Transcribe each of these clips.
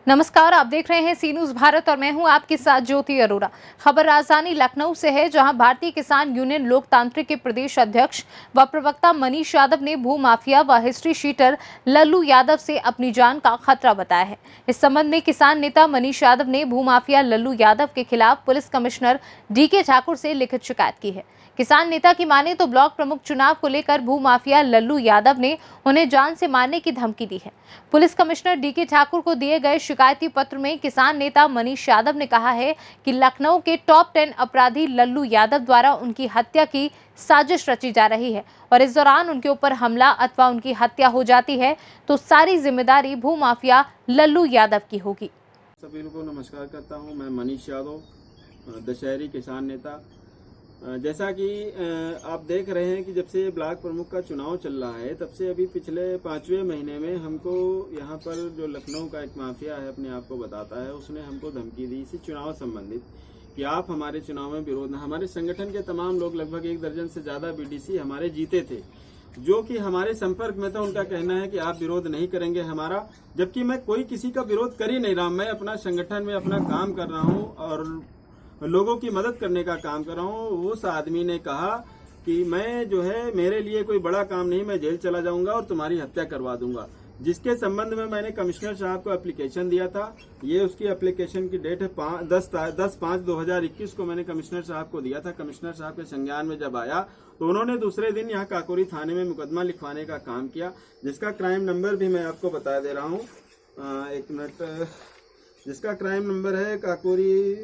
नमस्कार, आप देख रहे हैं सी न्यूज भारत और मैं हूं आपके साथ ज्योति अरोरा। खबर राजधानी लखनऊ से है, जहां भारतीय किसान यूनियन लोकतांत्रिक के प्रदेश अध्यक्ष व प्रवक्ता मनीष यादव ने भू माफिया व हिस्ट्री शीटर लल्लू यादव से अपनी जान का खतरा बताया है। इस संबंध में किसान नेता मनीष यादव ने भू माफिया लल्लू यादव के खिलाफ पुलिस कमिश्नर डीके ठाकुर से लिखित शिकायत की है। किसान नेता की माने तो ब्लॉक प्रमुख चुनाव को लेकर भू माफिया लल्लू यादव ने उन्हें जान से मारने की धमकी दी है। पुलिस कमिश्नर डीके ठाकुर को दिए गए शिकायती पत्र में किसान नेता मनीष यादव ने कहा है कि लखनऊ के टॉप 10 अपराधी लल्लू यादव द्वारा उनकी हत्या की साजिश रची जा रही है और इस दौरान उनके ऊपर हमला अथवा उनकी हत्या हो जाती है तो सारी जिम्मेदारी भू माफिया लल्लू यादव की होगी। सभी को नमस्कार करता हूं। मैं मनीष यादव, दशहरी किसान नेता। जैसा कि आप देख रहे हैं कि जब से ब्लॉक प्रमुख का चुनाव चल रहा है तब से अभी पिछले 5वें महीने में हमको यहाँ पर जो लखनऊ का एक माफिया है, अपने आप को बताता है, उसने हमको धमकी दी इसी चुनाव संबंधित कि आप हमारे चुनाव में विरोध। हमारे संगठन के तमाम लोग, लगभग 1 दर्जन से ज्यादा बीडीसी हमारे जीते थे, जो कि हमारे संपर्क में था। उनका कहना है कि आप विरोध नहीं करेंगे हमारा, जबकि मैं कोई किसी का विरोध कर ही नहीं रहा। मैं अपना संगठन में अपना काम कर रहा हूँ और लोगों की मदद करने का काम कर रहा हूँ। उस आदमी ने कहा कि मैं जो है, मेरे लिए कोई बड़ा काम नहीं, मैं जेल चला जाऊंगा और तुम्हारी हत्या करवा दूंगा। जिसके संबंध में मैंने कमिश्नर साहब को एप्लीकेशन दिया था। ये उसकी एप्लीकेशन की डेट है 10/5/2021 को मैंने कमिश्नर साहब को दिया था। कमिश्नर साहब के संज्ञान में जब आया तो उन्होंने दूसरे दिन यहाँ काकोरी थाने में मुकदमा लिखवाने का काम किया, जिसका क्राइम नंबर भी मैं आपको बता दे रहा हूँ। एक मिनट। जिसका क्राइम नंबर है काकोरी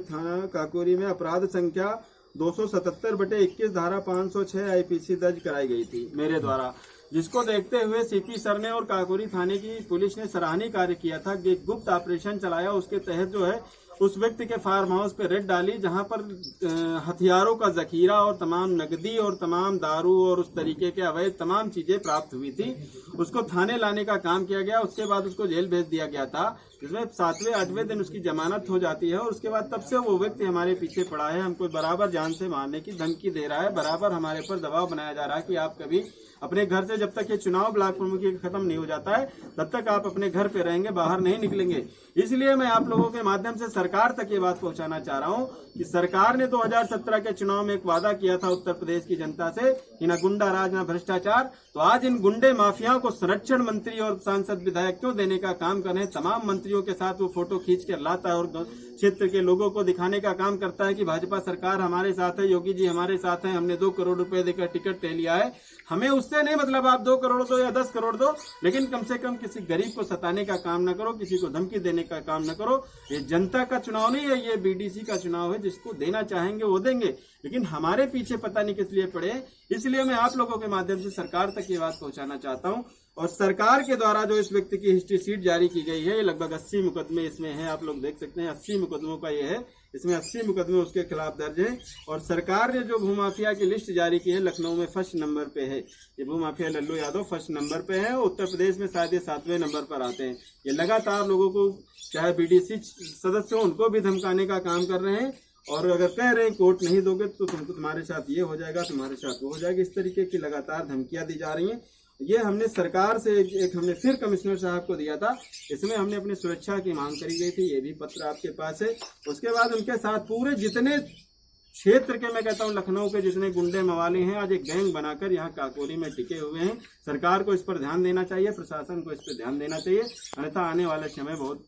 थाना काकोरी में अपराध संख्या 277/21 धारा 506 आईपीसी दर्ज कराई गई थी मेरे द्वारा, जिसको देखते हुए सीपी सर ने और काकोरी थाने की पुलिस ने सराहनीय कार्य किया था कि गुप्त ऑपरेशन चलाया। उसके तहत जो है उस व्यक्ति के फार्म हाउस पे रेड डाली, जहां पर हथियारों का जखीरा और तमाम नकदी और तमाम दारू और उस तरीके के अवैध तमाम चीजें प्राप्त हुई थी। उसको थाने लाने का काम किया गया। उसके बाद उसको जेल भेज दिया गया था, जिसमें 7वें-8वें दिन उसकी जमानत हो जाती है। और उसके बाद तब से वो व्यक्ति हमारे पीछे पड़ा है, हमको बराबर जान से मारने की धमकी दे रहा है, बराबर हमारे पर दबाव बनाया जा रहा है कि आप कभी अपने घर से, जब तक ये चुनाव ब्लॉक प्रमुख खत्म नहीं हो जाता है तब तक आप अपने घर पे रहेंगे, बाहर नहीं निकलेंगे। इसलिए मैं आप लोगों के माध्यम से सरकार तक ये बात पहुंचाना चाह रहा हूं कि सरकार ने 2017 के चुनाव में एक वादा किया था उत्तर प्रदेश की जनता से कि न गुंडा राज न भ्रष्टाचार। तो आज इन गुंडे माफियाओं को संरक्षण मंत्री और सांसद विधायक क्यों देने का काम कर रहे हैं? तमाम मंत्रियों के साथ वो फोटो खींच कर लाता है और क्षेत्र के लोगों को दिखाने का काम करता है कि भाजपा सरकार हमारे साथ है, योगी जी हमारे साथ है, हमने 2 करोड़ रुपए देकर टिकट ले लिया है। हमें उससे नहीं मतलब, आप 2 करोड़ दो या 10 करोड़ दो, लेकिन कम से कम किसी गरीब को सताने का काम न करो, किसी को धमकी देने का काम न करो। ये जनता का चुनाव नहीं है, ये बीडीसी का चुनाव है। जिसको देना चाहेंगे वो देंगे, लेकिन हमारे पीछे पता नहीं किस लिए पड़े। इसलिए मैं आप लोगों के माध्यम से सरकार तक ये बात पहुंचाना चाहता हूं। और सरकार के द्वारा जो इस व्यक्ति की हिस्ट्री शीट जारी की गई है, ये लगभग 80 मुकदमे इसमें है। आप लोग देख सकते हैं 80 मुकदमों का ये है, इसमें 80 मुकदमे उसके खिलाफ दर्ज हैं। और सरकार ने जो भूमाफिया की लिस्ट जारी की है, लखनऊ में फर्स्ट नंबर पे है। ये भूमाफिया लल्लू यादव फर्स्ट नंबर पे है। उत्तर प्रदेश में शायद ये 7वें नंबर पर आते हैं। ये लगातार लोगों को, चाहे बीडीसी सदस्य हो, उनको भी धमकाने का काम कर रहे हैं। और अगर कह रहे हैं कोर्ट नहीं दोगे तो तुमको, तुम्हारे साथ ये हो जाएगा, तुम्हारे साथ वो हो जाएगा, इस तरीके की लगातार धमकियां दी जा रही हैं। ये हमने सरकार से एक हमने फिर कमिश्नर साहब को दिया था। इसमें हमने अपनी सुरक्षा की मांग करी गई थी, ये भी पत्र आपके पास है। उसके बाद उनके साथ पूरे जितने क्षेत्र के, मैं कहता हूँ लखनऊ के जितने गुंडे मवाली हैं, आज एक गैंग बनाकर यहाँ काकोरी में टिके हुए हैं। सरकार को इस पर ध्यान देना चाहिए, प्रशासन को इस पर ध्यान देना चाहिए, अन्यथा आने वाला समय बहुत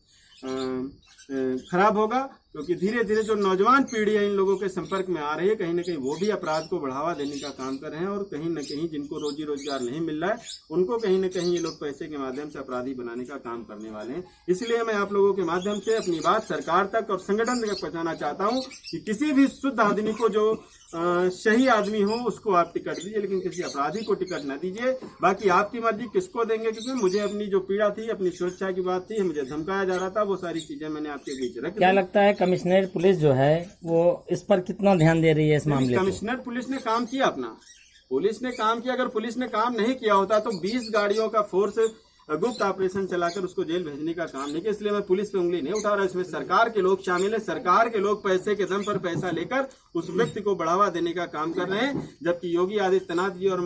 खराब होगा। क्योंकि धीरे धीरे जो नौजवान पीढ़ी है इन लोगों के संपर्क में आ रही है, कहीं न कहीं वो भी अपराध को बढ़ावा देने का काम कर रहे हैं। और कहीं न कहीं जिनको रोजी रोजगार नहीं मिल रहा है, उनको कहीं न कहीं ये लोग पैसे के माध्यम से अपराधी बनाने का काम करने वाले हैं। इसलिए मैं आप लोगों के माध्यम से अपनी बात सरकार तक और संगठन तक पहुंचाना चाहता हूं कि किसी भी शुद्ध आदमी को, जो सही आदमी हो, उसको आप टिकट दीजिए, लेकिन किसी अपराधी को टिकट न दीजिए। बाकी आपकी मर्जी किसको देंगे, क्योंकि मुझे अपनी जो पीड़ा थी, अपनी सुरक्षा की बात थी, मुझे धमकाया जा रहा था, वो सारी चीजें मैंने आपके बीच रख। क्या लगता है कमिश्नर पुलिस जो है वो इस पर कितना ध्यान दे रही है इस मामले में? कमिश्नर पुलिस ने काम किया अपना, पुलिस ने काम किया। अगर पुलिस ने काम नहीं किया होता तो 20 गाड़ियों का फोर्स गुप्त ऑपरेशन चलाकर उसको जेल भेजने का काम नहीं किया। इसलिए मैं पुलिस पे उंगली नहीं उठा रहा। इसमें सरकार के लोग शामिल है। सरकार के लोग पैसे के दम पर पैसा लेकर उस व्यक्ति को बढ़ावा देने का काम कर रहे हैं। जबकि योगी आदित्यनाथ जी और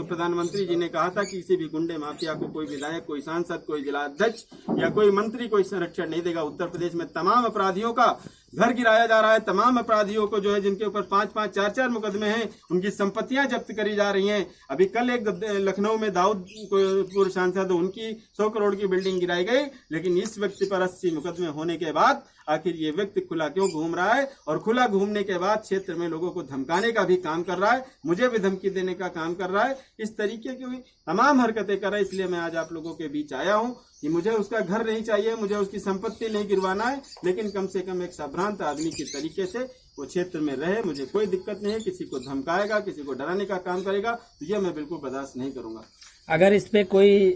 प्रधानमंत्री जी ने कहा था कि किसी भी गुंडे माफिया को कोई विधायक, कोई सांसद, कोई जिला अध्यक्ष या कोई मंत्री कोई संरक्षण नहीं देगा। उत्तर प्रदेश में तमाम अपराधियों का घर गिराया जा रहा है। तमाम अपराधियों को जो है जिनके ऊपर 5-5, 4-4 मुकदमे हैं, उनकी संपत्तियां जब्त करी जा रही हैं। अभी कल एक लखनऊ में दाऊदपुर सांसद, उनकी 100 करोड़ की बिल्डिंग गिराई गई, लेकिन इस व्यक्ति पर 80 मुकदमे होने के बाद आखिर ये व्यक्ति खुला क्यों घूम रहा है? और खुला घूमने के बाद क्षेत्र में लोगों को धमकाने का भी काम कर रहा है, मुझे भी धमकी देने का काम कर रहा है। इस तरीके की तमाम हरकतें कर रहा है। इसलिए मैं आज आप लोगों के बीच आया हूं कि मुझे उसका घर नहीं चाहिए, मुझे उसकी संपत्ति नहीं गिरवाना है, लेकिन कम से कम एक संभ्रांत आदमी के तरीके से वो क्षेत्र में रहे। मुझे कोई दिक्कत नहीं है। किसी को धमकाएगा, किसी को डराने का काम करेगा तो ये मैं बिल्कुल बर्दाश्त नहीं करूंगा। अगर इस पे कोई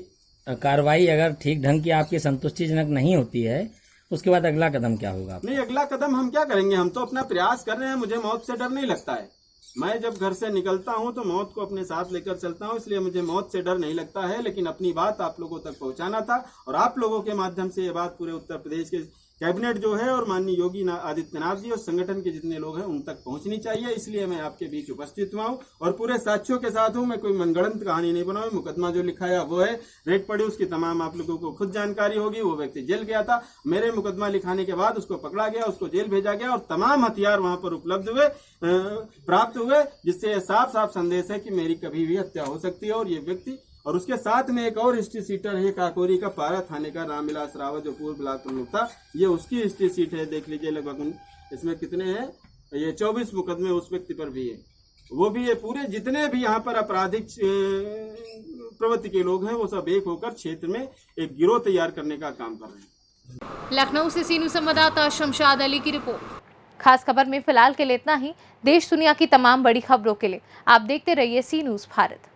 कार्रवाई अगर ठीक ढंग की आपकी संतुष्टिजनक नहीं होती है, उसके बाद अगला कदम क्या होगा? नहीं, अगला कदम हम क्या करेंगे? हम तो अपना प्रयास कर रहे हैं। मुझे मौत से डर नहीं लगता है। मैं जब घर से निकलता हूं तो मौत को अपने साथ लेकर चलता हूं, इसलिए मुझे मौत से डर नहीं लगता है। लेकिन अपनी बात आप लोगों तक पहुंचाना था और आप लोगों के माध्यम से ये बात पूरे उत्तर प्रदेश के कैबिनेट जो है और माननीय योगी आदित्यनाथ जी और संगठन के जितने लोग हैं उन तक पहुंचनी चाहिए। इसलिए मैं आपके बीच उपस्थित हुआ हूं और पूरे साक्ष्यों के साथ हूं। मैं कोई मनगढ़ंत कहानी नहीं बनाऊं। मुकदमा जो लिखा है वो है, रेट पड़ी, उसकी तमाम आप लोगों को खुद जानकारी होगी। वो व्यक्ति जेल गया था, मेरे मुकदमा लिखाने के बाद उसको पकड़ा गया, उसको जेल भेजा गया और तमाम हथियार वहां पर उपलब्ध हुए, प्राप्त हुए, जिससे साफ साफ संदेश है कि मेरी कभी भी हत्या हो सकती है। और ये व्यक्ति और उसके साथ में एक और हिस्ट्री सीटर है काकोरी का, पारा थाने का रामविलास रावत, जो पूर्व ब्लॉक प्रमुख था। ये उसकी हिस्ट्री सीट है। देख लीजिए, लगभग इसमें कितने हैं, ये 24 मुकदमे उस व्यक्ति पर भी है। वो भी ये पूरे जितने भी यहाँ पर आपराधिक प्रवृत्ति के लोग हैं वो सब एक होकर क्षेत्र में एक गिरोह तैयार करने का काम कर रहे हैं। लखनऊ से सीनू संवाददाता शमशाद अली की रिपोर्ट। खास खबर में फिलहाल के लिए इतना ही। देश दुनिया की तमाम बड़ी खबरों के लिए आप देखते रहिए सी न्यूज़ भारत।